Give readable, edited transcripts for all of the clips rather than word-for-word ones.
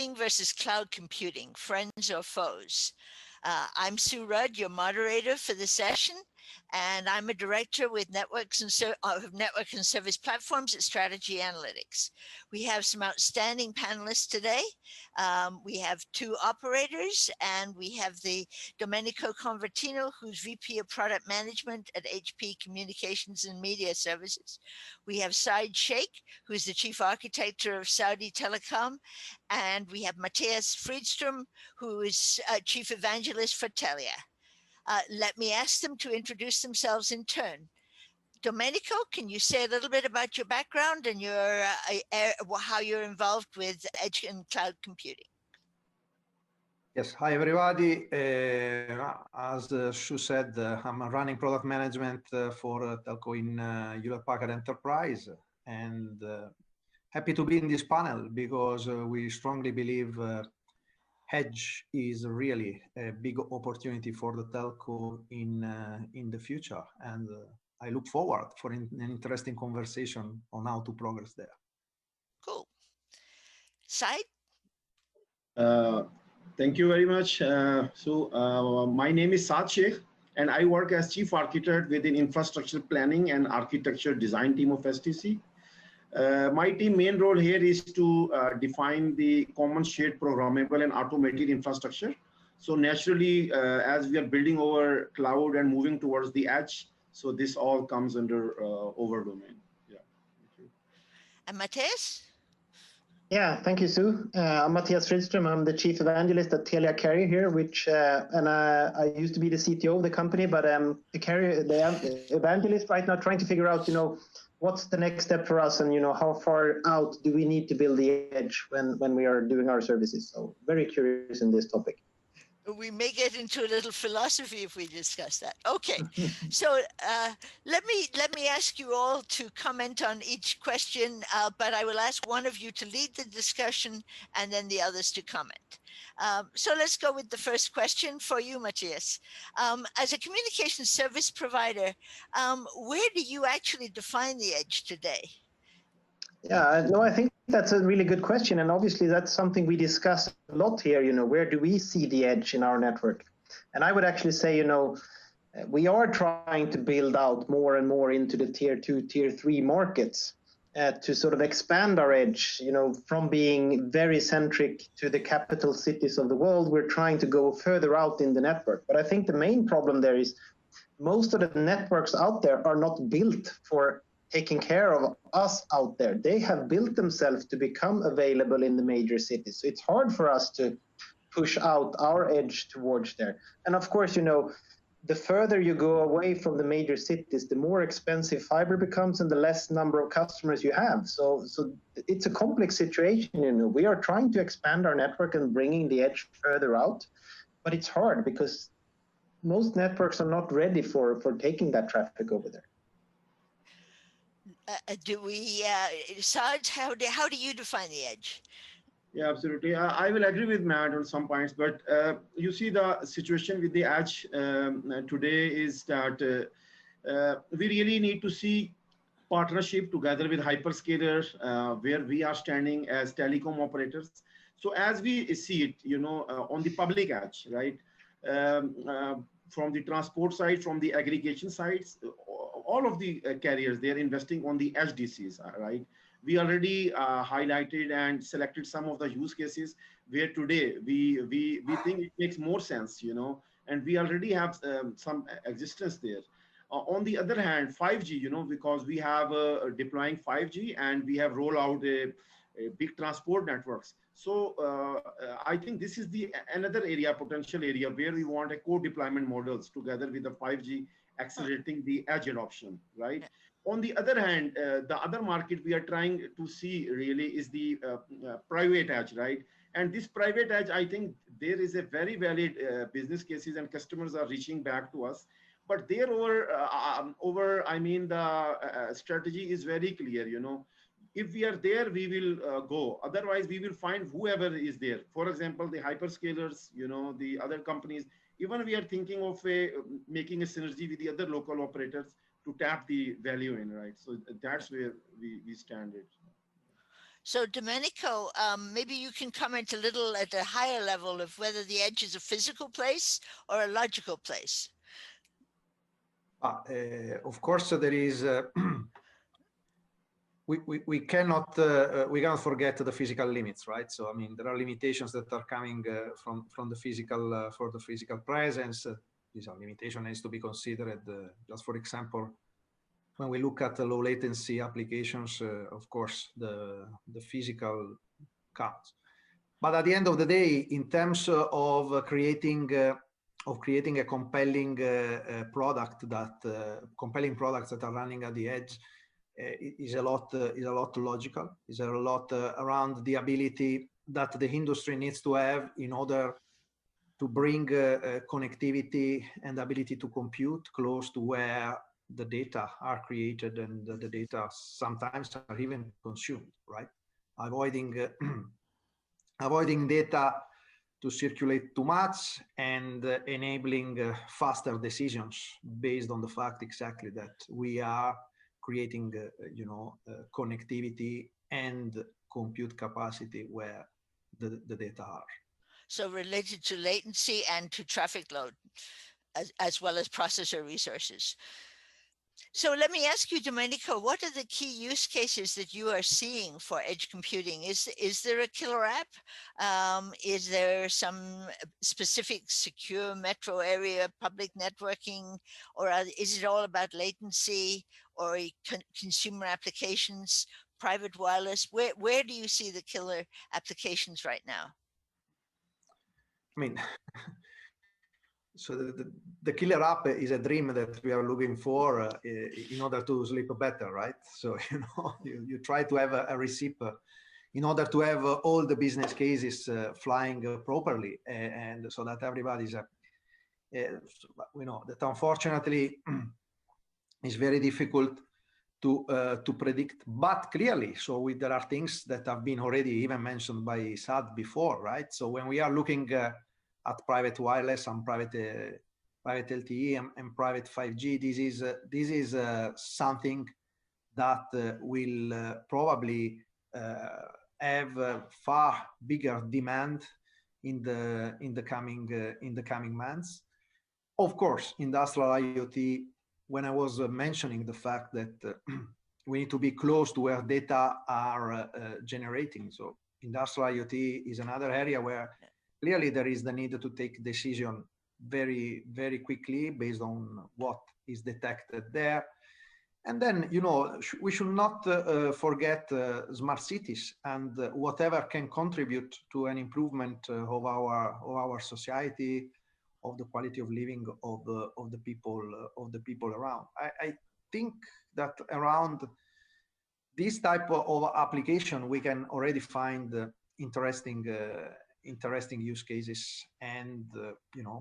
versus cloud computing, friends or foes. I'm Sue Rudd, your moderator for the session, and I'm a director with network and service platforms at Strategy Analytics. We have some outstanding panelists today. We have two operators, and we have the Domenico Convertino, who's VP of Product Management at HP Communications and Media Services. We have Said Sheikh, who's the Chief Architect of Saudi Telecom, and we have Matthias Friedstrom, who is Chief Evangelist for Telia. Let me ask them to introduce themselves in turn. Domenico, can you say a little bit about your background and your how you're involved with edge and cloud computing? Yes, hi everybody. As Shu said, I'm running product management for Telco in Hewlett Packard Enterprise, and happy to be in this panel because we strongly believe edge is really a big opportunity for the telco in the future, and I look forward for an interesting conversation on how to progress there. Cool. Said? Thank you very much. My name is Saad Sheikh, and I work as Chief Architect within Infrastructure Planning and Architecture Design team of STC. My team main role here is to define the common shared programmable and automated infrastructure. So naturally, as we are building our cloud and moving towards the edge, so this all comes under over domain. Yeah. Thank you. And Matthias? Yeah, thank you, Sue. I'm Matthias Friedström. I'm the Chief Evangelist at Telia Carrier here, and I used to be the CTO of the company, but I'm the evangelist right now, trying to figure out, what's the next step for us, and how far out do we need to build the edge when we are doing our services. So very curious in this topic. We may get into a little philosophy if we discuss that. Okay, so let me ask you all to comment on each question, but I will ask one of you to lead the discussion and then the others to comment. So let's go with the first question for you, Matthias. As a communication service provider, where do you actually define the edge today? Yeah, no, I think that's a really good question. And obviously that's something we discuss a lot here, where do we see the edge in our network? And I would actually say, we are trying to build out more and more into the tier 2, tier 3 markets to sort of expand our edge, from being very centric to the capital cities of the world. We're trying to go further out in the network. But I think the main problem there is most of the networks out there are not built for taking care of us out there. They have built themselves to become available in the major cities. So it's hard for us to push out our edge towards there. And of course, the further you go away from the major cities, the more expensive fiber becomes and the less number of customers you have. So it's a complex situation. We are trying to expand our network and bringing the edge further out, but it's hard because most networks are not ready for taking that traffic over there. Sarge, how do you define the edge? Yeah, absolutely. I will agree with Matt on some points, but you see the situation with the edge today is that we really need to see partnership together with hyperscalers where we are standing as telecom operators. So as we see it, on the public edge, right? From the transport side, from the aggregation sides, all of the carriers, they're investing on the HDCs, right? We already highlighted and selected some of the use cases where today we think it makes more sense, and we already have some existence there. On the other hand, 5G, because we have deploying 5G and we have rolled out a big transport networks. So I think this is another area, potential area where we want a co-deployment models together with the 5G accelerating the edge adoption, right? On the other hand, the other market we are trying to see really is the private edge, right? And this private edge, I think there is a very valid business cases and customers are reaching back to us. But there the strategy is very clear, If we are there, we will go. Otherwise, we will find whoever is there. For example, the hyperscalers, the other companies. Even we are thinking of making a synergy with the other local operators to tap the value in, right? So that's where we stand it. So Domenico, maybe you can comment a little at a higher level of whether the edge is a physical place or a logical place. Of course, there is. We cannot forget the physical limits, right? So I mean, there are limitations that are coming from the physical for the physical presence. These are limitations needs to be considered. Just for example, when we look at the low latency applications, of course, the physical counts. But at the end of the day, in terms of creating a compelling product that compelling products that are running at the edge, is a lot logical. Is a lot around the ability that the industry needs to have in order to bring connectivity and ability to compute close to where the data are created and the data sometimes are even consumed, right? Avoiding avoiding data to circulate too much and enabling faster decisions based on the fact exactly that we are creating, connectivity and compute capacity where the data are. So related to latency and to traffic load, as well as processor resources. So let me ask you, Domenico, what are the key use cases that you are seeing for edge computing? Is there a killer app? Is there some specific secure metro area public networking, or is it all about latency or consumer applications, private wireless? Where do you see the killer applications right now? I mean, so the killer app is a dream that we are looking for in order to sleep better, right? So, you try to have a recipe in order to have all the business cases flying properly, and so that everybody's we know that unfortunately is very difficult to predict, but clearly, so there are things that have been already even mentioned by Sad before, right? So when we are looking at private wireless and private LTE and private 5G, this is something that will probably have far bigger demand in the coming months. Of course, industrial IoT. When I was mentioning the fact that we need to be close to where data are generating, so industrial IoT is another area where clearly there is the need to take decision very, very quickly based on what is detected there. And then, we should not forget smart cities and whatever can contribute to an improvement of our society, of the quality of living of the people around. I think that around this type of application, we can already find interesting use cases and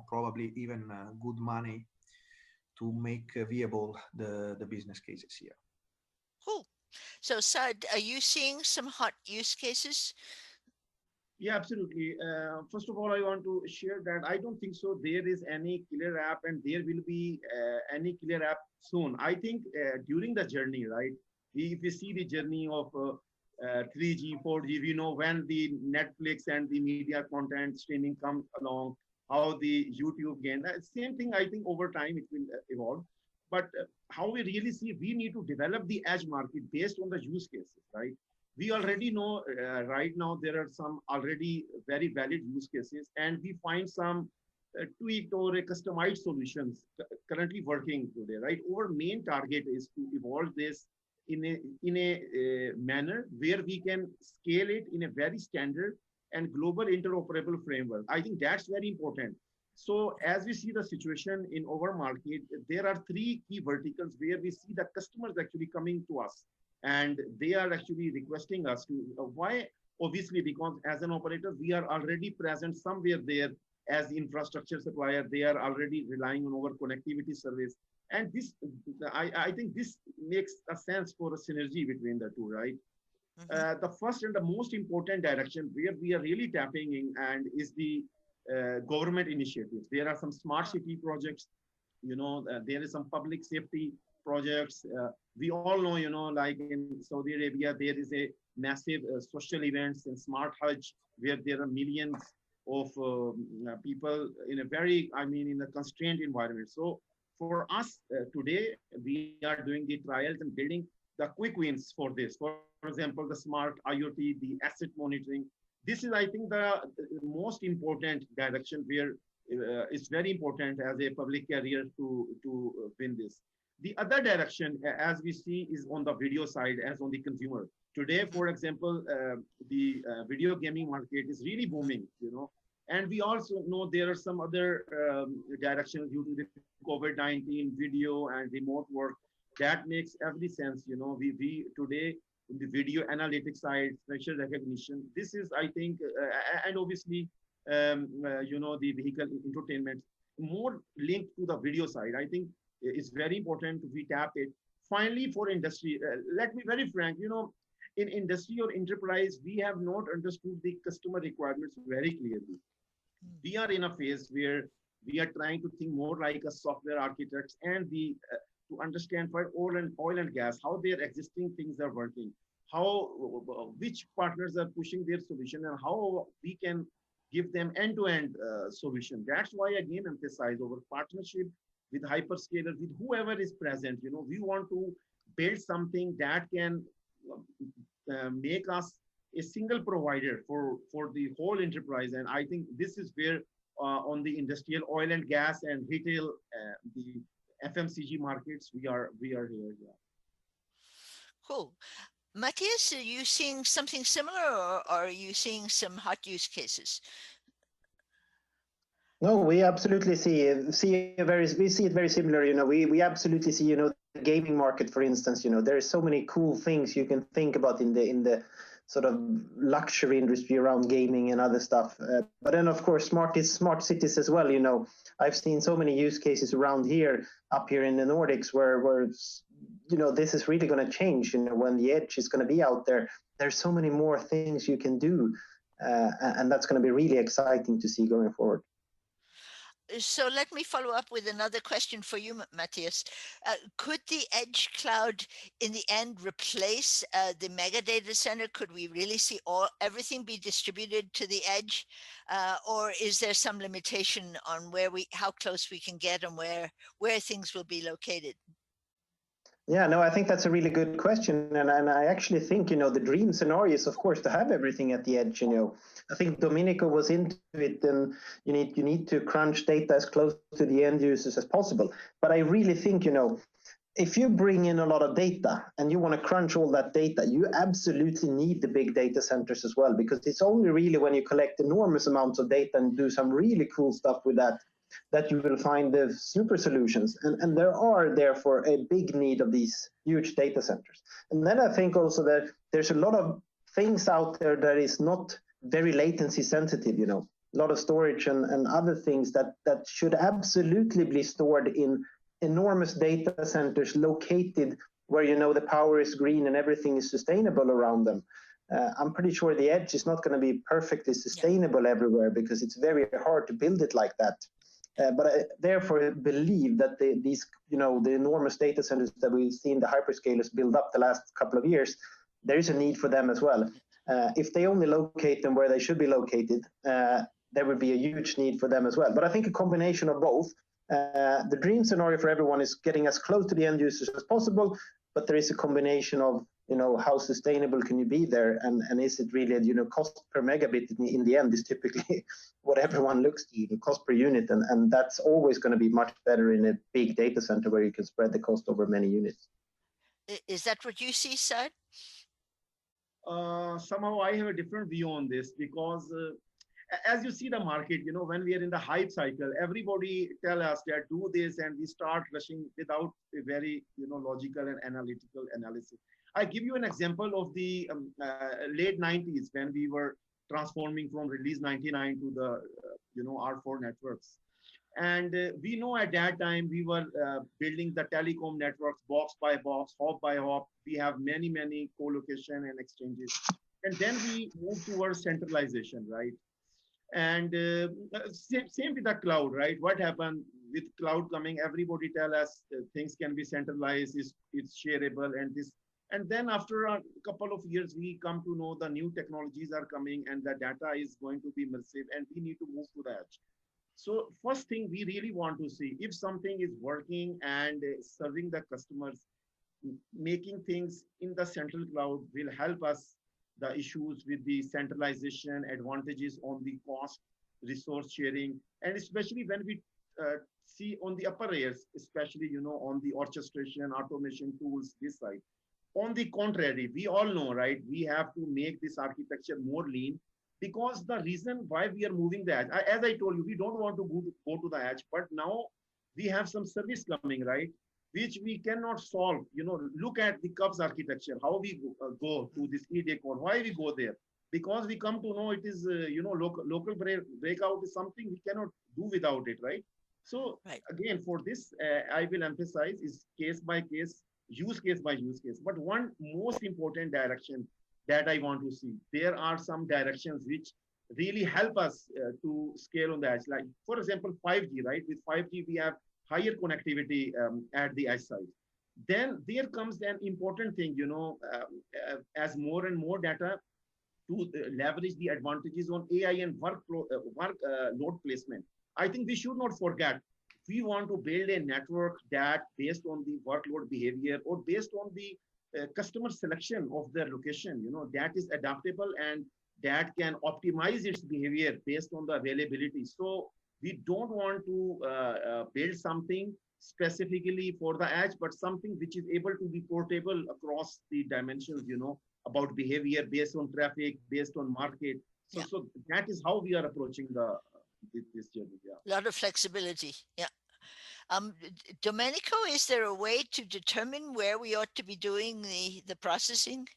probably even good money to make viable the business cases here. Cool. So Saad, are you seeing some hot use cases? Yeah, absolutely. First of all, I want to share that I don't think so there is any killer app and there will be any killer app soon. I think during the journey, right, if we see the journey of 3G, 4G, we know when the Netflix and the media content streaming comes along, how the YouTube gain. Same thing, I think over time it will evolve. But how we really see, we need to develop the edge market based on the use cases, right? We already know right now there are some already very valid use cases, and we find some tweaked or customized solutions currently working today, right? Our main target is to evolve this in a manner where we can scale it in a very standard and global interoperable framework. I think that's very important. So as we see the situation in our market, there are three key verticals where we see the customers actually coming to us, and they are actually requesting us to, why? Obviously, because as an operator, we are already present somewhere there as the infrastructure supplier. They are already relying on our connectivity service. And this, I think this makes a sense for a synergy between the two, right? Mm-hmm. The first and the most important direction where we are really tapping in and is the government initiatives. There are some smart city projects, there is some public safety projects. We all know, like in Saudi Arabia, there is a massive social events in Smart Hajj, where there are millions of people in a very, in a constrained environment. So for us today, we are doing the trials and building the quick wins for this. For example, the smart IoT, the asset monitoring. This is, I think, the most important direction where it's very important as a public carrier to win this. The other direction, as we see, is on the video side, as on the consumer. Today, for example, the video gaming market is really booming, and we also know there are some other directions due to the COVID-19 video and remote work. That makes every sense, we today in the video analytics side, facial recognition. This is, I think, and obviously, the vehicle entertainment, more linked to the video side. I think it's very important we tap it. Finally, for industry, let me be very frank, in industry or enterprise, we have not understood the customer requirements very clearly. We are in a phase where we are trying to think more like a software architects and to understand for oil and gas, how their existing things are working, how which partners are pushing their solution, and how we can give them end-to-end solution. That's why, again, emphasize over partnership with hyperscalers, with whoever is present. We want to build something that can make us a single provider for the whole enterprise. And I think this is where on the industrial oil and gas and retail, the FMCG markets, we are here. Yeah. Cool. Matthias, are you seeing something similar, or are you seeing some hot use cases? No, we absolutely see it very similar. We absolutely see, the gaming market, for instance. There are so many cool things you can think about in the sort of luxury industry around gaming and other stuff. But then, of course, smart cities as well. I've seen so many use cases around here, up here in the Nordics, where this is really going to change. When the edge is going to be out there, there's so many more things you can do, and that's going to be really exciting to see going forward. So let me follow up with another question for you, Matthias. Could the edge cloud in the end replace the mega data center? Could we really see everything be distributed to the edge? Or is there some limitation on how close we can get and where things will be located? Yeah, no, I think that's a really good question. And I actually think, the dream scenario is, of course, to have everything at the edge. I think Domenico was into it, and you need to crunch data as close to the end users as possible. But I really think, if you bring in a lot of data and you want to crunch all that data, you absolutely need the big data centers as well, because it's only really when you collect enormous amounts of data and do some really cool stuff with that you will find the super solutions. And there are therefore a big need of these huge data centers. And then I think also that there's a lot of things out there that is not very latency sensitive, a lot of storage and other things that should absolutely be stored in enormous data centers located where, the power is green and everything is sustainable around them. I'm pretty sure the edge is not going to be perfectly sustainable everywhere, because it's very hard to build it like that. But I therefore believe that these, the enormous data centers that we've seen the hyperscalers build up the last couple of years, there is a need for them as well. If they only locate them where they should be located, there would be a huge need for them as well. But I think a combination of both. The dream scenario for everyone is getting as close to the end users as possible, but there is a combination of, how sustainable can you be there, and is it really, cost per megabit in the end is typically what everyone looks to, the cost per unit, and that's always going to be much better in a big data center where you can spread the cost over many units. Is that what you see, Saad? Somehow I have a different view on this, because as you see the market, when we are in the hype cycle, everybody tell us that do this, and we start rushing without a very, logical and analytical analysis. I give you an example of the late 90s, when we were transforming from release 99 to the, R4 networks. And we know at that time we were building the telecom networks box by box, hop by hop. We have many, co-location and exchanges. And then we moved towards centralization, right? And same with the cloud, right? What happened with cloud coming? Everybody tell us things can be centralized, it's shareable, and this. And then after a couple of years, we come to know the new technologies are coming, and the data is going to be massive, and we need to move to the edge. So first thing we really want to see if something is working and serving the customers, making things in the central cloud will help us the issues with the centralization, advantages on the cost, resource sharing, and especially when we see on the upper layers, especially on the orchestration, automation tools, this side. On the contrary, we all know, right? We have to make this architecture more lean because the reason why we are moving the edge, as I told you, we don't want to go to the edge, but now we have some service coming, right? Which we cannot solve. Look at the Cubs architecture, how we go to this EDA code, why we go there? Because we come to know it is, local breakout is something we cannot do without it, right? So Right. again, for this, I will emphasize is case by case, use case by use case. But one most important direction that I want to see, there are some directions which really help us to scale on the edge. Like, for example, 5G, right? With 5G, we have higher connectivity at the edge side. Then there comes an important thing, as more and more data to leverage the advantages on AI and load placement. I think we should not forget, we want to build a network that based on the workload behavior or based on the customer selection of their location, that is adaptable and that can optimize its behavior based on the availability. So we don't want to build something specifically for the edge, but something which is able to be portable across the dimensions, about behavior based on traffic, based on market. So, so that is how we are approaching this journey. A lot of flexibility. Yeah. Domenico, is there a way to determine where we ought to be doing the processing?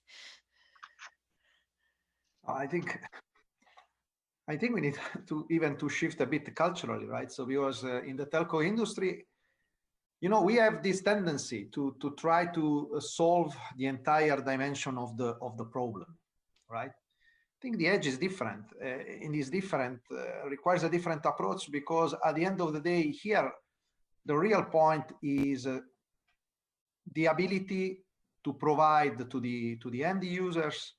I think we need to shift a bit culturally, right? So because in the telco industry, we have this tendency to try to solve the entire dimension of the problem, right? I think the edge is different. It is different, requires a different approach because at the end of the day, here the real point is the ability to provide to the end users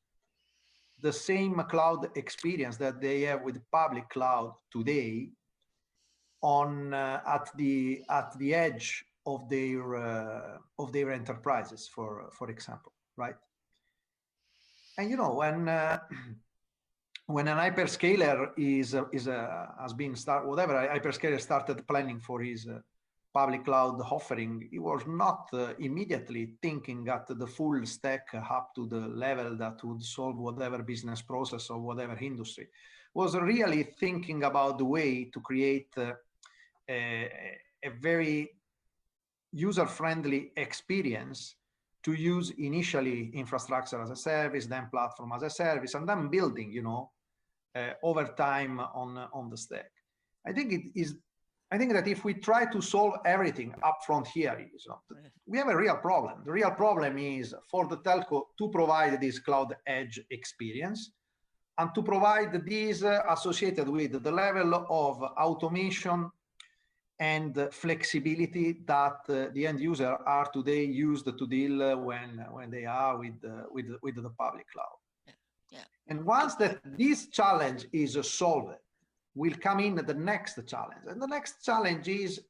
the same cloud experience that they have with public cloud today at the edge of their enterprises, for example, right? And when an hyperscaler has been whatever hyperscaler started planning for his public cloud offering, he was not immediately thinking at the full stack up to the level that would solve whatever business process or whatever industry. Was really thinking about the way to create a very user-friendly experience to use initially infrastructure as a service, then platform as a service, and then building, over time on the stack. I think that if we try to solve everything upfront here, we have a real problem. The real problem is for the telco to provide this cloud edge experience and to provide this associated with the level of automation and flexibility that the end user are today used to deal when they are with the public cloud. Yeah. And once that this challenge is solved, will come in the next challenge. And the next challenge is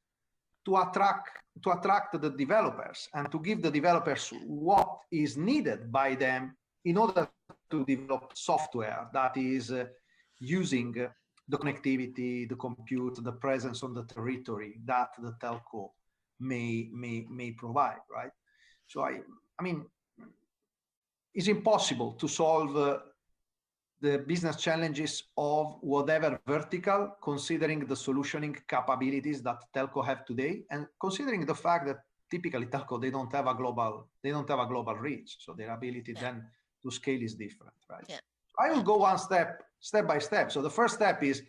to attract the developers and to give the developers what is needed by them in order to develop software that is using the connectivity, the compute, the presence on the territory that the telco may provide, right? So I mean, it's impossible to solve the business challenges of whatever vertical, considering the solutioning capabilities that telco have today, and considering the fact that typically telco they don't have a global reach, so their ability then to scale is different, right? Yeah. I will go one step by step. So the first step is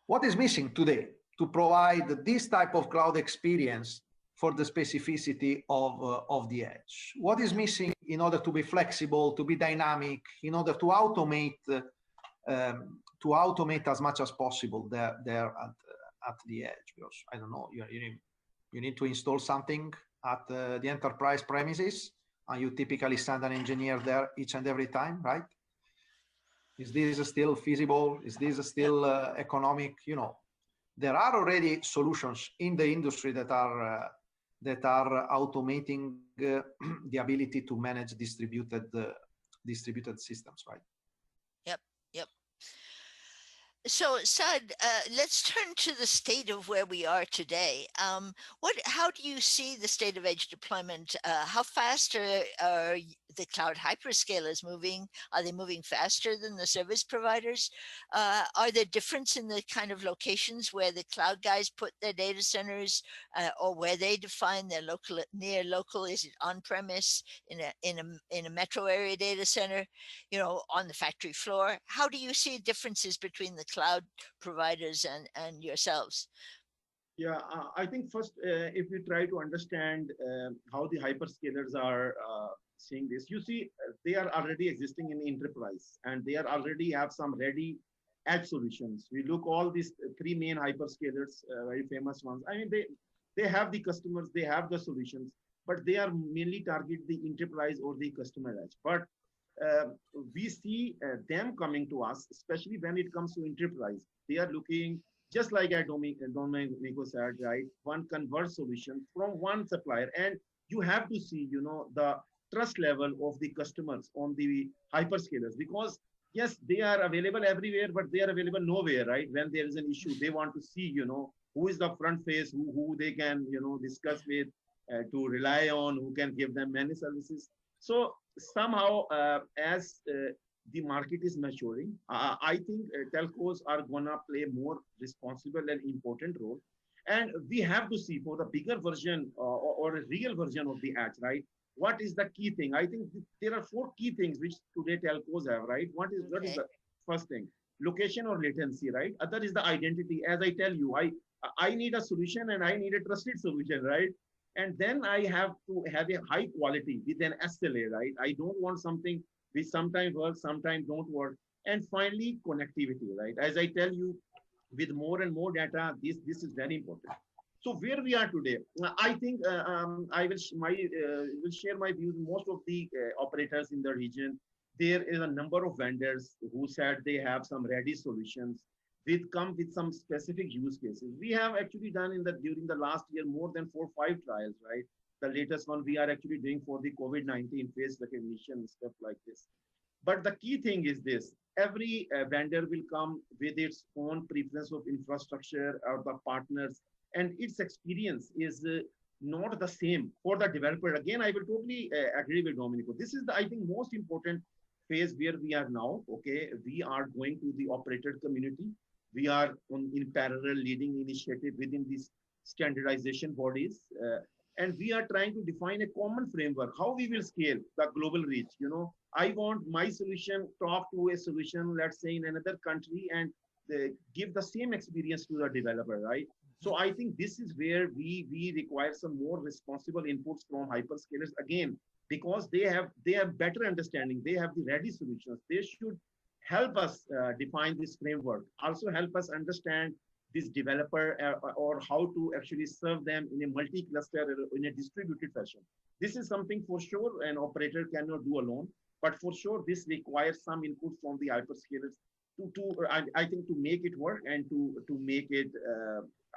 what is missing today to provide this type of cloud experience for the specificity of the edge. What is missing in order to be flexible, to be dynamic, in order to automate automate as much as possible there at the edge, because I don't know, you need to install something at the enterprise premises, and you typically send an engineer there each and every time, right? Is this still feasible? Is this still economic? You know, there are already solutions in the industry that are automating the ability to manage distributed systems, right? Yep. So, Saad, let's turn to the state of where we are today. How do you see the state of edge deployment? How fast are the cloud hyperscalers moving? Are they moving faster than the service providers? Are there difference in the kind of locations where the cloud guys put their data centers, or where they define their local, near local? Is it on premise, in a metro area data center, you know, on the factory floor? How do you see differences between the cloud providers and yourselves? Yeah, I think first, if we try to understand how the hyperscalers are seeing this, you see, they are already existing in the enterprise, and they are already have some ready edge solutions. We look all these three main hyperscalers, very famous ones. I mean, they have the customers, they have the solutions, but they are mainly target the enterprise or the customer edge. But we see them coming to us, especially when it comes to enterprise. They are looking, just like Domenico said, right? One converged solution from one supplier, and you have to see, you know, the trust level of the customers on the hyperscalers, because yes, they are available everywhere, but they are available nowhere, right? When there is an issue, they want to see, you know, who is the front face, who they can, you know, discuss with, to rely on, who can give them many services. So somehow, as the market is maturing, I think telcos are gonna play more responsible and important role. And we have to see for the bigger version or a real version of the edge, right? What is the key thing? I think there are four key things which today telcos have, right? What is the first thing? Location or latency, right? Other is the identity. As I tell you, I need a solution, and I need a trusted solution, right? And then I have to have a high quality with an SLA, right? I don't want something which sometimes works, sometimes don't work. And finally, connectivity, right? As I tell you, with more and more data, this is very important. So where we are today, I think I will share my views. Most of the operators in the region, there is a number of vendors who said they have some ready solutions come with some specific use cases. We have actually done during the last year more than 4 or 5 trials, right? The latest one we are actually doing for the COVID-19 face recognition, stuff like this. But the key thing is this: every vendor will come with its own preference of infrastructure or the partners, and its experience is not the same for the developer. Again, I will totally agree with Domenico. This is the, I think, most important phase where we are now. Okay, we are going to the operator community. We are in parallel leading initiative within these standardization bodies. And we are trying to define a common framework, how we will scale the global reach. You know, I want my solution talk to a solution, let's say in another country, and give the same experience to the developer, right? So I think this is where we require some more responsible inputs from hyperscalers, again, because they have better understanding, they have the ready solutions. They should help us define this framework, also help us understand this developer or how to actually serve them in a multi-cluster or in a distributed fashion. This is something for sure an operator cannot do alone, but for sure this requires some input from the hyperscalers I think to make it work and to make it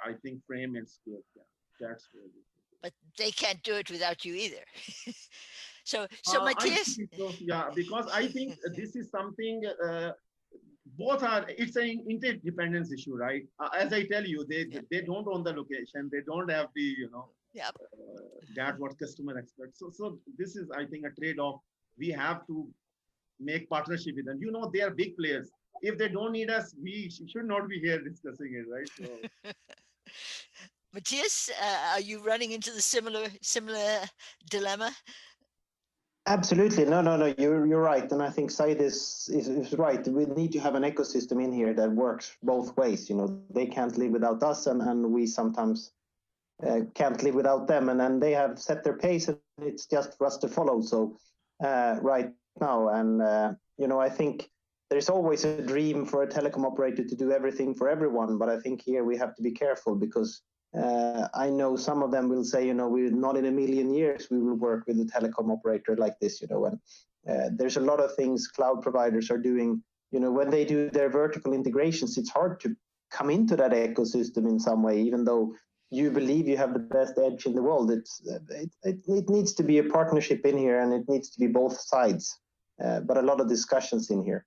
I think frame and scale. Yeah, that's really. But they can't do it without you either. So Matthias. So, yeah, because I think this is something. Both are, it's an interdependence issue, right? As I tell you, they don't own the location, they don't have the, you know, that what customer expects. So this is, I think, a trade-off. We have to make partnership with them. You know, they are big players. If they don't need us, we should not be here discussing it, right? So. Matthias, are you running into the similar dilemma? Absolutely. No, you're right. And I think Said is right. We need to have an ecosystem in here that works both ways. You know, they can't live without us, and we sometimes can't live without them. And then they have set their pace, and it's just for us to follow. So right now, and you know, I think there's always a dream for a telecom operator to do everything for everyone, but I think here we have to be careful because I know some of them will say, we're not in a million years we will work with a telecom operator like this, and there's a lot of things cloud providers are doing. When they do their vertical integrations, it's hard to come into that ecosystem in some way, even though you believe you have the best edge in the world. It needs to be a partnership in here, and it needs to be both sides, but a lot of discussions in here.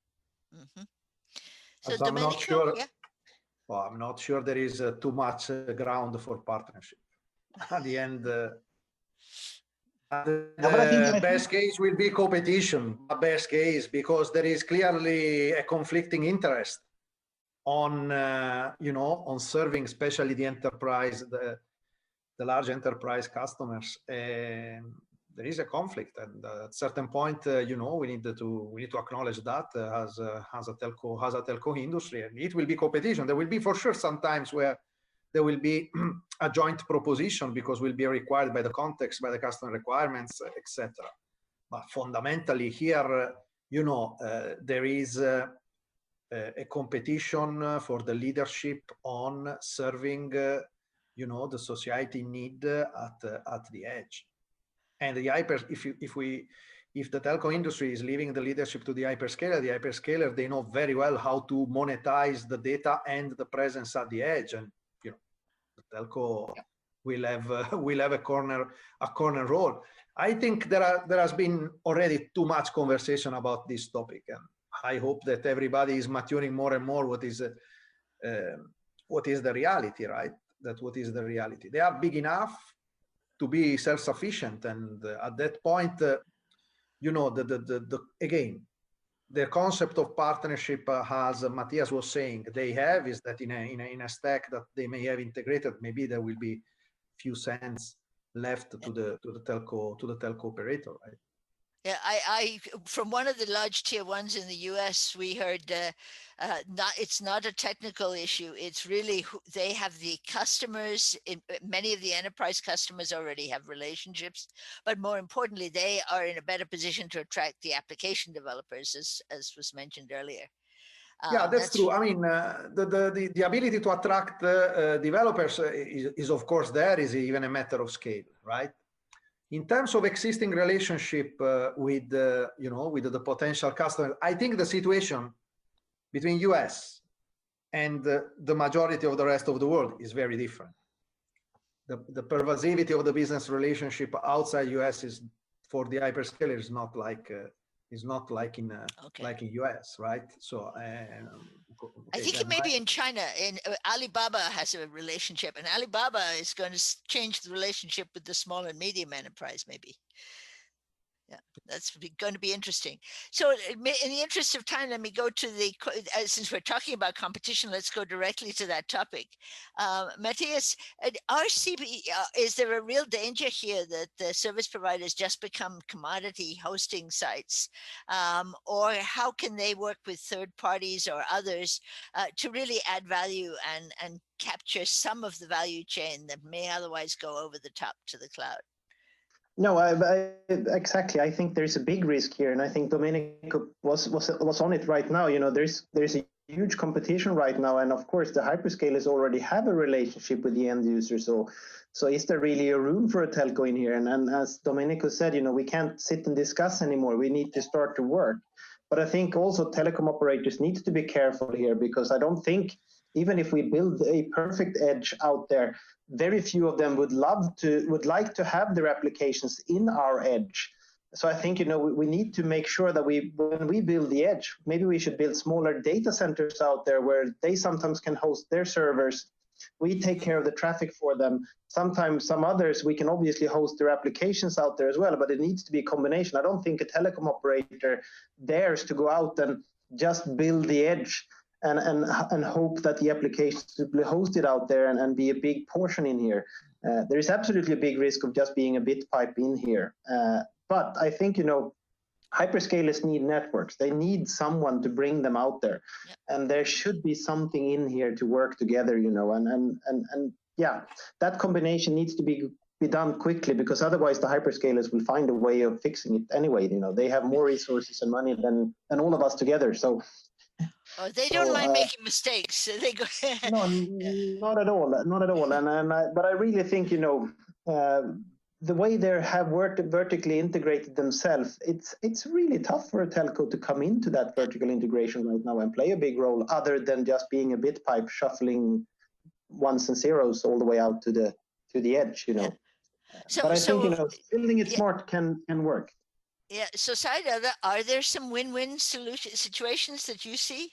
Mm-hmm. So I'm not sure. yeah. Well, I'm not sure there is too much ground for partnership. At the end, the best case will be competition. A best case, because there is clearly a conflicting interest on on serving, especially the enterprise, the large enterprise customers. There is a conflict, and at a certain point, we need to acknowledge that as a telco industry, and it will be competition. There will be for sure some times where there will be a joint proposition because will be required by the context, by the customer requirements, etc. But fundamentally here, there is a competition for the leadership on serving, the society need at the edge. And the if the telco industry is leaving the leadership to the hyperscaler, they know very well how to monetize the data and the presence at the edge, and the telco will have a corner role. I think there has been already too much conversation about this topic, and I hope that everybody is maturing more and more what is the reality, right? What is the reality? They are big enough to be self-sufficient, and at that point, again, the concept of partnership, as Matthias was saying, they have is that in a stack that they may have integrated, maybe there will be few cents left to the telco operator, right? Yeah, I from one of the large tier ones in the US, we heard it's not a technical issue. It's really they have the customers. Many of the enterprise customers already have relationships, but more importantly, they are in a better position to attract the application developers, as was mentioned earlier. Yeah, that's true. I mean, the ability to attract developers is of course there, is even a matter of scale, right? In terms of existing relationship with the potential customer, I think the situation between US and the majority of the rest of the world is very different. The pervasivity of the business relationship outside US is, for the hyperscaler, is not like in US, right? So I think it may be in China. In Alibaba has a relationship, and Alibaba is going to change the relationship with the small and medium enterprise, maybe. Yeah, that's going to be interesting. So in the interest of time, let me go to since we're talking about competition, let's go directly to that topic. Matthias, is there a real danger here that the service providers just become commodity hosting sites? Or how can they work with third parties or others to really add value and capture some of the value chain that may otherwise go over the top to the cloud? No, exactly. I think there's a big risk here, and I think Domenico was on it right now. There's a huge competition right now, and of course the hyperscalers already have a relationship with the end user. So is there really a room for a telco in here? And as Domenico said, we can't sit and discuss anymore. We need to start to work. But I think also telecom operators need to be careful here, because I don't think, even if we build a perfect edge out there, very few of them would like to have their applications in our edge. So I think, we need to make sure that when we build the edge, maybe we should build smaller data centers out there where they sometimes can host their servers. We take care of the traffic for them. Sometimes some others, we can obviously host their applications out there as well, but it needs to be a combination. I don't think a telecom operator dares to go out and just build the edge and hope that the applications will be hosted out there and be a big portion in here. There is absolutely a big risk of just being a bit pipe in here. But I think, hyperscalers need networks. They need someone to bring them out there. Yep. And there should be something in here to work together, and yeah, that combination needs to be done quickly, because otherwise the hyperscalers will find a way of fixing it anyway. They have more resources and money than all of us together. So Oh, they So, don't mind making mistakes. So they go. no, not at all, not at all. But I really think, you know, the way they have vertically integrated themselves, it's really tough for a telco to come into that vertical integration right now and play a big role, other than just being a bit pipe shuffling ones and zeros all the way out to the edge, you know. But I think, you know, building it smart can work. Yeah. So, Saida, are there some win-win solution situations that you see?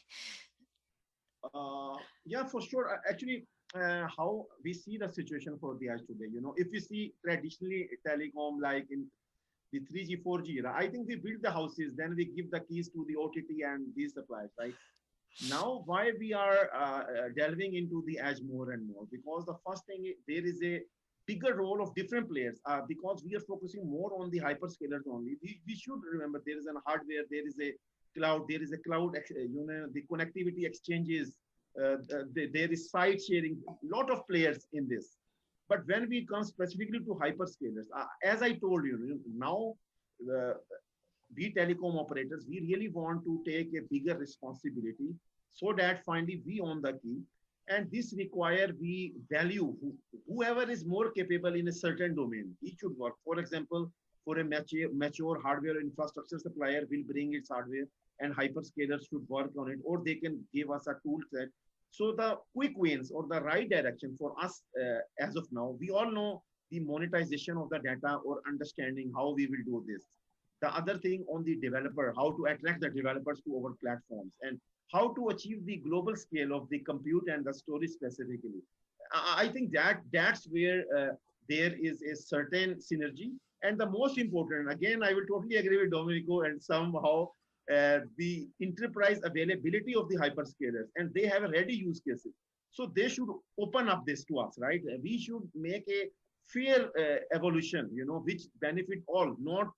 Yeah, for sure. Actually, how we see the situation for the edge today, you know, if we see traditionally telecom like in the 3G, 4G era, I think we build the houses, then we give the keys to the OTT and these suppliers, right? Now, why we are delving into the edge more and more? Because the first thing, there is a bigger role of different players because we are focusing more on the hyperscalers only. We should remember there is a hardware, there is a cloud, you know, the connectivity exchanges, there is site sharing, lot of players in this. But when we come specifically to hyperscalers, as I told you, now we telecom operators, we really want to take a bigger responsibility so that finally we own the key. And this require we value whoever is more capable in a certain domain. It should work. For example, for a mature hardware infrastructure supplier will bring its hardware and hyperscalers should work on it, or they can give us a tool set. So the quick wins or the right direction for us as of now, we all know the monetization of the data or understanding how we will do this. The other thing on the developer, how to attract the developers to our platforms and how to achieve the global scale of the compute and the storage specifically. I think that's where there is a certain synergy. And the most important, again, I will totally agree with Domenico and somehow the enterprise availability of the hyperscalers, and they have a ready use cases. So they should open up this to us, right? We should make a fair evolution, you know, which benefit all, not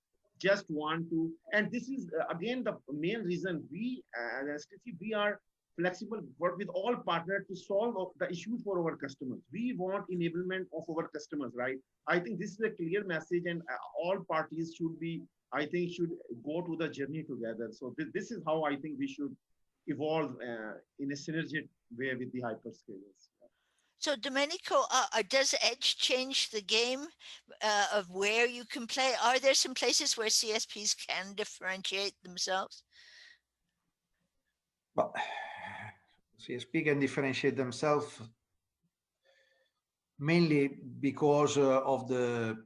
just one, two. And this is again the main reason we as STC, we are flexible, work with all partners to solve the issues for our customers. We want enablement of our customers, right? I think this is a clear message, and all parties should be, I think, should go to the journey together. So this is how I think we should evolve in a synergistic way with the hyperscalers. So, Domenico, does Edge change the game of where you can play? Are there some places where CSPs can differentiate themselves? Well, CSP can differentiate themselves mainly because of the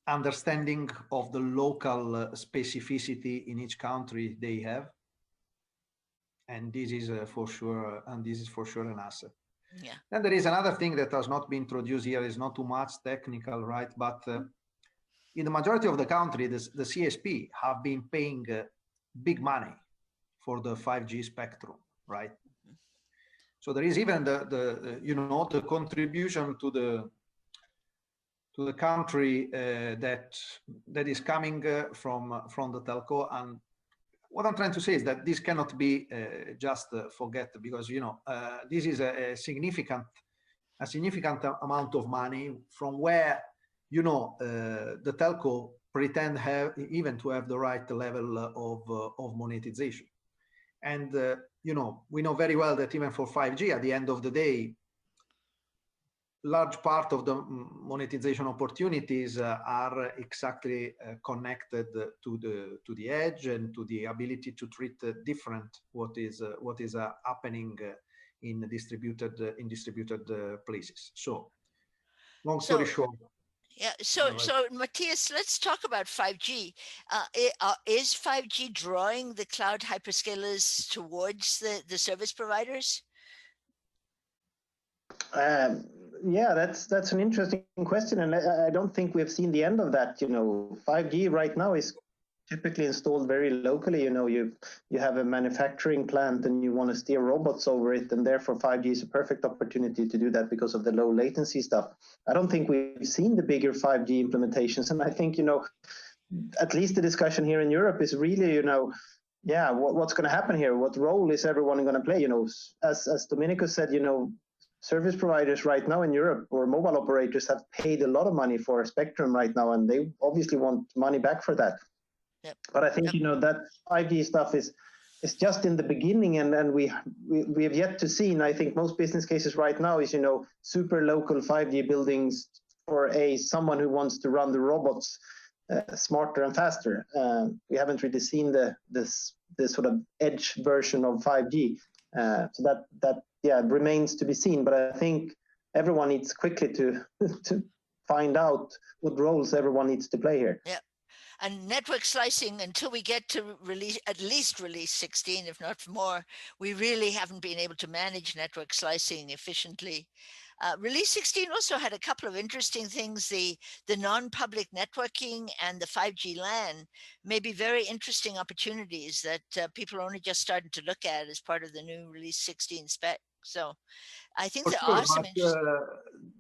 understanding of the local specificity in each country they have, and this is for sure, an asset. Yeah. Then there is another thing that has not been introduced here. Is not too much technical, right? But in the majority of the country, the CSP have been paying big money for the 5G spectrum, right? So there is even the you know, the contribution to the country that is coming from the telco. And what I'm trying to say is that this cannot be just forget, because, you know, this is a significant amount of money from where, you know, the telco pretend even to have the right level of monetization. And you know, we know very well that even for 5G, at the end of the day, large part of the monetization opportunities are exactly connected to the edge and to the ability to treat different what is happening in distributed places. So, long story short. Yeah. So Matthias, let's talk about 5G. Is 5G drawing the cloud hyperscalers towards the service providers? Yeah, that's an interesting question, and I don't think we've seen the end of that. You know, 5G right now is typically installed very locally. You know, you have a manufacturing plant and you want to steer robots over it, and therefore 5G is a perfect opportunity to do that because of the low latency stuff. I don't think we've seen the bigger 5G implementations, and I think, you know, at least the discussion here in Europe is really, you know, yeah, what's going to happen here? What role is everyone going to play? You know, as Domenico said, you know, service providers right now in Europe, or mobile operators, have paid a lot of money for spectrum right now, and they obviously want money back for that. Yep. But I think, you know, that 5G stuff is it's just in the beginning, and we have yet to see. And I think most business cases right now is, you know, super local 5G buildings for someone who wants to run the robots smarter and faster. We haven't really seen this sort of edge version of 5G. So that remains to be seen. But I think everyone needs quickly to find out what roles everyone needs to play here. Yeah. And network slicing, until we get to at least release 16, if not more, we really haven't been able to manage network slicing efficiently. Release 16 also had a couple of interesting things. The non-public networking and the 5G LAN may be very interesting opportunities that people are only just starting to look at as part of the new release 16 spec. So I think there are some interesting...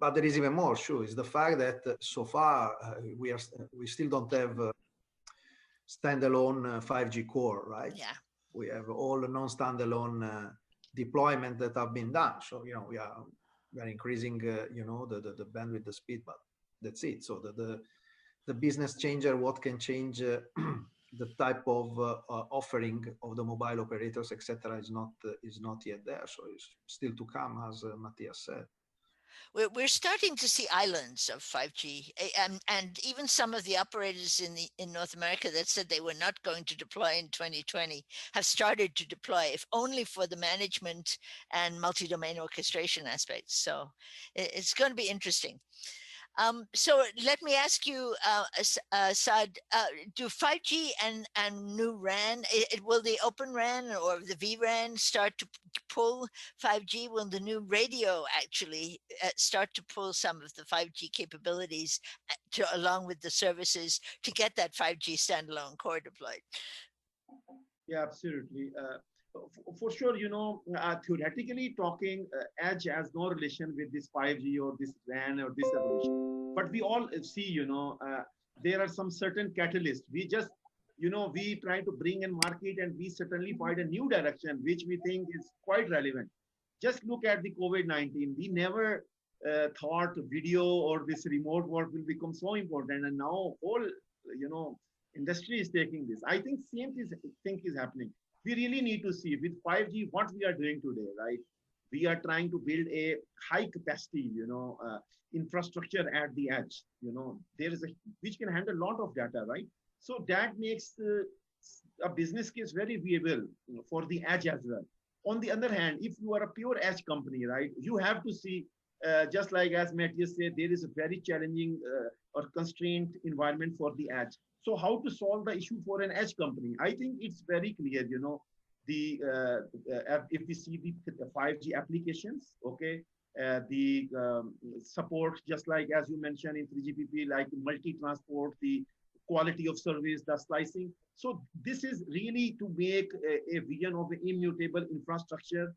But there is even more, sure, is the fact that so far we still don't have standalone 5G core, right? Yeah. We have all the non-standalone deployment that have been done. So, you know, we are increasing, you know, the bandwidth, the speed, but that's it. So the business changer, what can change the type of offering of the mobile operators, etc., is not yet there. So it's still to come, as Matthias said. We're starting to see islands of 5G, and even some of the operators in North America that said they were not going to deploy in 2020 have started to deploy, if only for the management and multi-domain orchestration aspects. So it's going to be interesting. So let me ask you, Saad, do 5G and new RAN, will the Open RAN or the vRAN start to pull 5G? Will the new radio actually start to pull some of the 5G capabilities along with the services to get that 5G standalone core deployed? Yeah, absolutely. For sure, you know, theoretically talking, edge has no relation with this 5G or this RAN or this evolution. But we all see, you know, there are some certain catalysts. We just, you know, we try to bring in market, and we certainly find a new direction, which we think is quite relevant. Just look at the COVID-19. We never thought video or this remote work will become so important. And now whole, you know, industry is taking this. I think same thing is happening. We really need to see with 5G what we are doing today, right? We are trying to build a high capacity, you know, infrastructure at the edge. You know, there is which can handle a lot of data, right? So that makes a business case very viable, you know, for the edge as well. On the other hand, if you are a pure edge company, right, you have to see, just like as Matthias said, there is a very challenging or constrained environment for the edge. So how to solve the issue for an edge company? I think it's very clear, you know, if we see the 5G applications, okay, the support, just like as you mentioned in 3GPP, like multi-transport, the quality of service, the slicing. So this is really to make a vision of an immutable infrastructure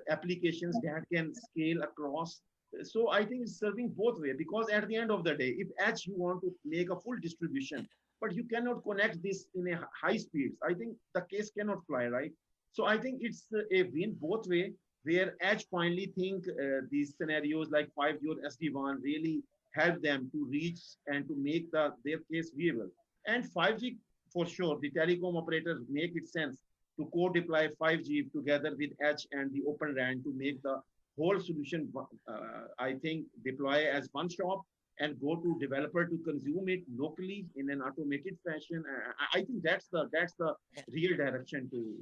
applications that can scale across. So I think it's serving both ways, because at the end of the day, if edge you want to make a full distribution, but you cannot connect this in a high speeds, I think the case cannot fly, right? So I think it's a win both way, where edge finally think these scenarios like 5G or SD-WAN really help them to reach and to make their case viable. And 5G, for sure, the telecom operators make it sense to co-deploy 5G together with edge and the Open RAN to make the whole solution, I think, deploy as one shop and go to developer to consume it locally in an automated fashion. I think that's the real direction to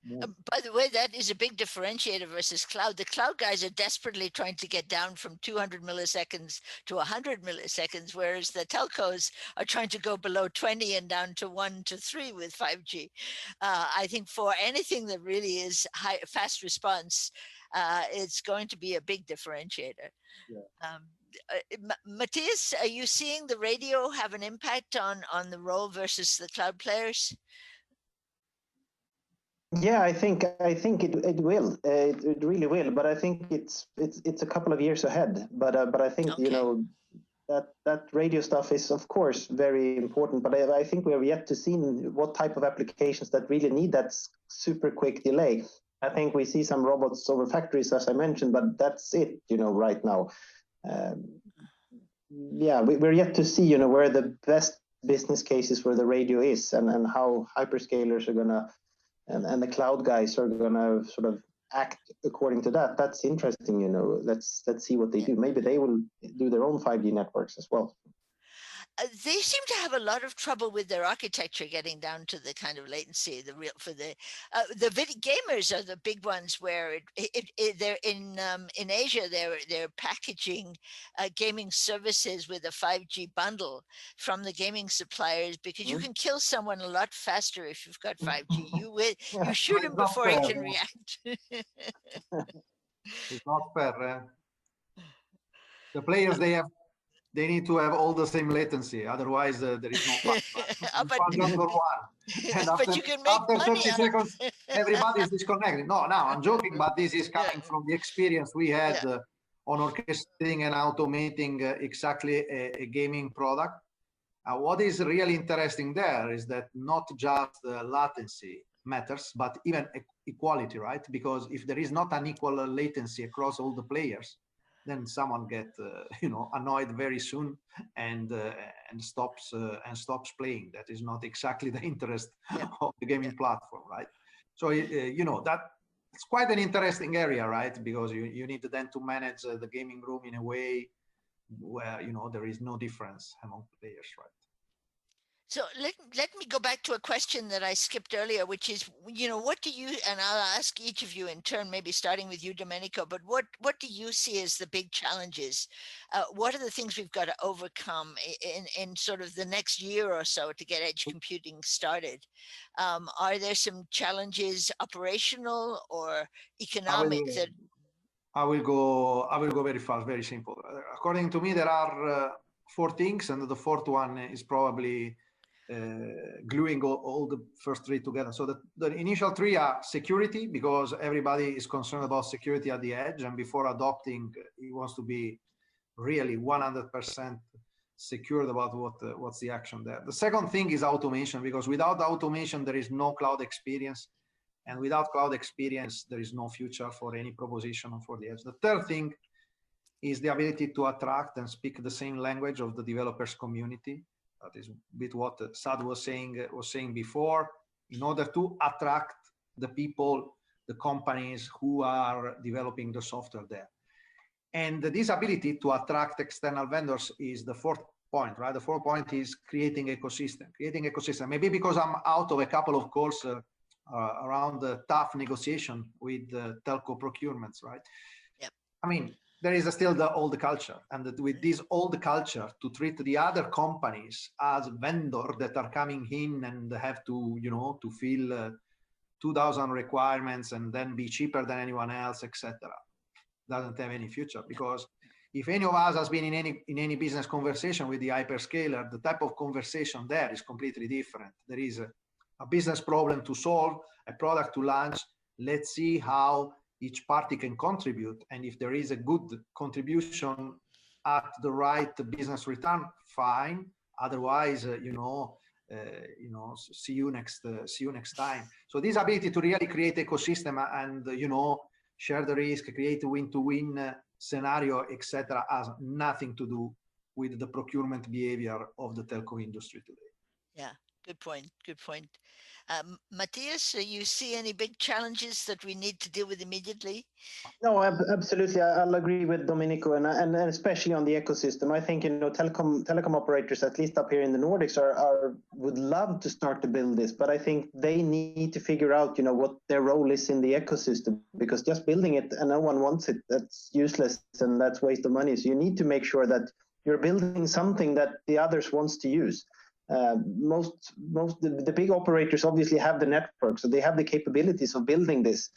move. By the way, that is a big differentiator versus cloud. The cloud guys are desperately trying to get down from 200 milliseconds to 100 milliseconds, whereas the telcos are trying to go below 20 and down to 1 to 3 with 5G. I think for anything that really is fast response, it's going to be a big differentiator. Yeah. Matthias, are you seeing the radio have an impact on the role versus the cloud players? Yeah, I think it will. It really will. But I think it's a couple of years ahead. But I think okay. You know, that radio stuff is of course very important. But I think we have yet to see what type of applications that really need that super quick delay. I think we see some robots over factories, as I mentioned, but that's it. You know, right now. Yeah, we're yet to see, you know, where the best business cases where the radio is, and how hyperscalers are gonna and the cloud guys are going to sort of act according to that. That's interesting, you know. Let's see what they do. Maybe they will do their own 5G networks as well. They seem to have a lot of trouble with their architecture getting down to the kind of latency. The real for the gamers are the big ones where they're in Asia. They're packaging gaming services with a 5G bundle from the gaming suppliers because you can kill someone a lot faster if you've got 5G. You shoot him before he can react. It's not fair. The players they need to have all the same latency, otherwise there is no fun. Number one. And but you can make after money 30 seconds, everybody is disconnected. No, now I'm joking, but this is coming from the experience we had on orchestrating and automating exactly a gaming product. What is really interesting there is that not just latency matters, but even equality, right? Because if there is not an equal latency across all the players, then someone get annoyed very soon and stops playing. That is not exactly the interest of the gaming platform, right? So that it's quite an interesting area, right? Because you need then to manage the gaming room in a way where there is no difference among players, right? So let me go back to a question that I skipped earlier, which is, what do you, and I'll ask each of you in turn, maybe starting with you, Domenico, but what do you see as the big challenges? What are the things we've got to overcome in sort of the next year or so to get edge computing started? Are there some challenges, operational or economic, I will go very fast, very simple. According to me, there are 4 things, and the fourth one is probably gluing all the first 3 together. So the initial 3 are security, because everybody is concerned about security at the edge, and before adopting, he wants to be really 100% secured about what's the action there. The second thing is automation, because without automation, there is no cloud experience. And without cloud experience, there is no future for any proposition for the edge. The third thing is the ability to attract and speak the same language of the developers community. That is a bit what Sad was saying before. In order to attract the people, the companies who are developing the software there. And this ability to attract external vendors is the fourth point, right? The fourth point is creating ecosystem. Maybe because I'm out of a couple of calls around the tough negotiation with the telco procurements, right? Yep. I mean, there is still the old culture, and with this old culture, to treat the other companies as vendor that are coming in and have to, to fill 2,000 requirements and then be cheaper than anyone else, etc., doesn't have any future. Because if any of us has been in any business conversation with the hyperscaler, the type of conversation there is completely different. There is a business problem to solve, a product to launch. Let's see how each party can contribute, and if there is a good contribution at the right business return, fine. Otherwise, see you next time. So this ability to really create ecosystem and share the risk, create a win-to-win scenario, etc., has nothing to do with the procurement behavior of the telco industry today. Yeah. Good point. Matthias, you see any big challenges that we need to deal with immediately? No, absolutely. I'll agree with Domenico, and especially on the ecosystem. I think telecom operators, at least up here in the Nordics, would love to start to build this, but I think they need to figure out what their role is in the ecosystem, because just building it and no one wants it, that's useless and that's waste of money. So you need to make sure that you're building something that the others wants to use. The big operators obviously have the network, so they have the capabilities of building this,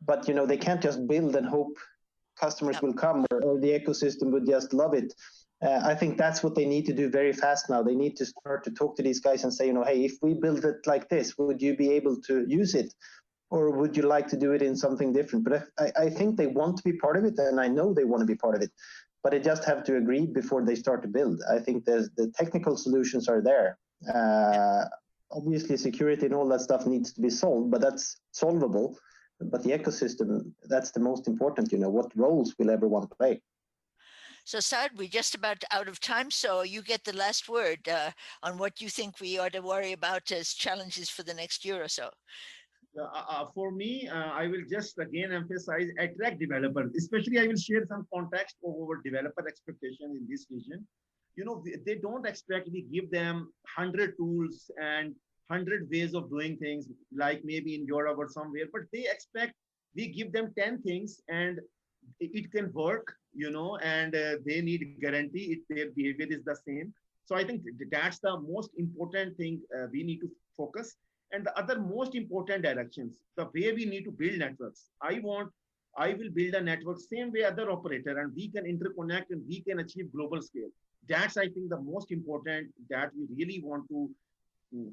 but they can't just build and hope customers will come or the ecosystem would just love it. I think that's what they need to do very fast now. They need to start to talk to these guys and say, hey, if we build it like this, would you be able to use it, or would you like to do it in something different? But I think they want to be part of it, and I know they want to be part of it. But they just have to agree before they start to build. I think the technical solutions are there. Obviously, security and all that stuff needs to be solved, but that's solvable. But the ecosystem, that's the most important. What roles will everyone play? So, Saad, we're just about out of time, so you get the last word on what you think we ought to worry about as challenges for the next year or so. For me, I will just again emphasize attract developers. Especially, I will share some context of our developer expectation in this region. You know, they don't expect we give them 100 tools and 100 ways of doing things, like maybe in Europe or somewhere, but they expect we give them 10 things and it can work, you know, and they need guarantee if their behavior is the same. So I think that's the most important thing we need to focus. And the other most important directions, the way we need to build networks. I will build a network same way other operator, and we can interconnect and we can achieve global scale. That's, I think, the most important that we really want to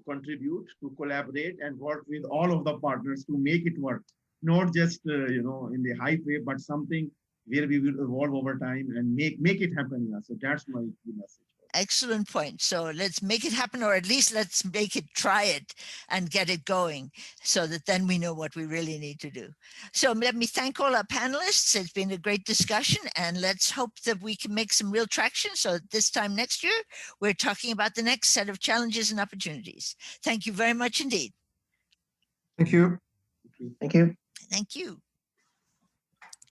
contribute, to collaborate and work with all of the partners to make it work. Not just, you know, in the hype way, but something where we will evolve over time and make it happen. Yeah. So that's my key message. Excellent point. So let's make it happen, or at least let's make it, try it and get it going, so that then we know what we really need to do. So let me thank all our panelists. It's been a great discussion, and let's hope that we can make some real traction. So this time next year, we're talking about the next set of challenges and opportunities. Thank you very much indeed. Thank you. Thank you. Thank you.